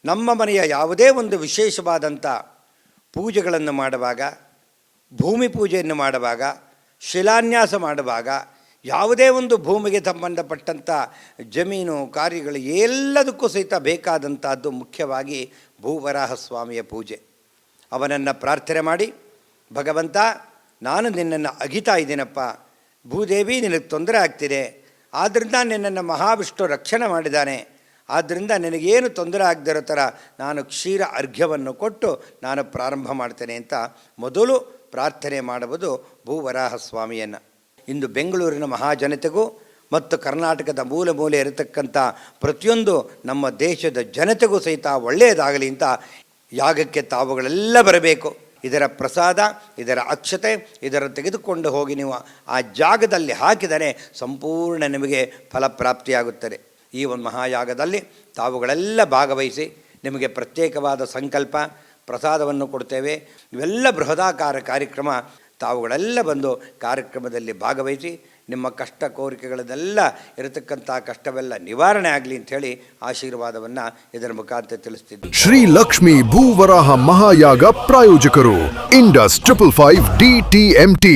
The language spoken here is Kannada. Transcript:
ನಮ್ಮ ಮನೆಯ ಯಾವುದೇ ಒಂದು ವಿಶೇಷವಾದಂಥ ಪೂಜೆಗಳನ್ನು ಮಾಡುವಾಗ, ಭೂಮಿ ಪೂಜೆಯನ್ನು ಮಾಡುವಾಗ, ಶಿಲಾನ್ಯಾಸ ಮಾಡುವಾಗ, ಯಾವುದೇ ಒಂದು ಭೂಮಿಗೆ ಸಂಬಂಧಪಟ್ಟಂಥ ಜಮೀನು ಕಾರ್ಯಗಳು ಎಲ್ಲದಕ್ಕೂ ಸಹಿತ ಬೇಕಾದಂಥದ್ದು ಮುಖ್ಯವಾಗಿ ಭೂವರಾಹ ಸ್ವಾಮಿಯ ಪೂಜೆ. ಅವನನ್ನು ಪ್ರಾರ್ಥನೆ ಮಾಡಿ, ಭಗವಂತ ನಾನು ನಿನ್ನನ್ನು ಅಗಿತಾ ಇದ್ದೀನಪ್ಪ, ಭೂದೇವಿ ನಿನಗೆ ತೊಂದರೆ ಆಗ್ತಿದೆ, ಆದ್ದರಿಂದ ನಿನ್ನನ್ನು ಮಹಾವಿಷ್ಣು ರಕ್ಷಣೆ ಮಾಡಿದ್ದಾನೆ, ಆದ್ದರಿಂದ ನಿನಗೇನು ತೊಂದರೆ ಆಗದಿರೋ ಥರ ನಾನು ಕ್ಷೀರ ಅರ್ಘ್ಯವನ್ನು ಕೊಟ್ಟು ನಾನು ಪ್ರಾರಂಭ ಮಾಡ್ತೇನೆ ಅಂತ ಮೊದಲು ಪ್ರಾರ್ಥನೆ ಮಾಡುವುದು ಭೂವರಾಹ ಸ್ವಾಮಿಯನ್ನು. ಇಂದು ಬೆಂಗಳೂರಿನ ಮಹಾಜನತೆಗೂ ಮತ್ತು ಕರ್ನಾಟಕದ ಮೂಲೆ ಮೂಲೆ ಇರತಕ್ಕಂಥ ಪ್ರತಿಯೊಂದು ನಮ್ಮ ದೇಶದ ಜನತೆಗೂ ಸಹಿತ ಒಳ್ಳೆಯದಾಗಲಿ ಅಂತ ಯಾಗಕ್ಕೆ ತಾವುಗಳೆಲ್ಲ ಬರಬೇಕು. ಇದರ ಪ್ರಸಾದ, ಇದರ ಅಕ್ಷತೆ, ಇದರ ತೆಗೆದುಕೊಂಡು ಹೋಗಿ ನೀವು ಆ ಜಾಗದಲ್ಲಿ ಹಾಕಿದರೆ ಸಂಪೂರ್ಣ ನಿಮಗೆ ಫಲಪ್ರಾಪ್ತಿಯಾಗುತ್ತದೆ. ಈ ಒಂದು ಮಹಾಯಾಗದಲ್ಲಿ ತಾವುಗಳೆಲ್ಲ ಭಾಗವಹಿಸಿ ನಿಮಗೆ ಪ್ರತ್ಯೇಕವಾದ ಸಂಕಲ್ಪ ಪ್ರಸಾದವನ್ನು ಕೊಡ್ತೇವೆ. ಇವೆಲ್ಲ ಬೃಹದಾಕಾರ ಕಾರ್ಯಕ್ರಮ. ತಾವುಗಳೆಲ್ಲ ಬಂದು ಕಾರ್ಯಕ್ರಮದಲ್ಲಿ ಭಾಗವಹಿಸಿ ನಿಮ್ಮ ಕಷ್ಟ ಕೋರಿಕೆಗಳನ್ನೆಲ್ಲ ಇರತಕ್ಕಂಥ ಕಷ್ಟವೆಲ್ಲ ನಿವಾರಣೆ ಆಗಲಿ ಅಂಥೇಳಿ ಆಶೀರ್ವಾದವನ್ನು ಇದರ ಮುಖಾಂತರ ತಿಳಿಸ್ತಿದ್ದೆ. ಶ್ರೀ ಲಕ್ಷ್ಮೀ ಭೂವರಾಹ ಮಹಾಯಾಗ ಪ್ರಾಯೋಜಕರು ಇಂಡಸ್ 555 DTMT.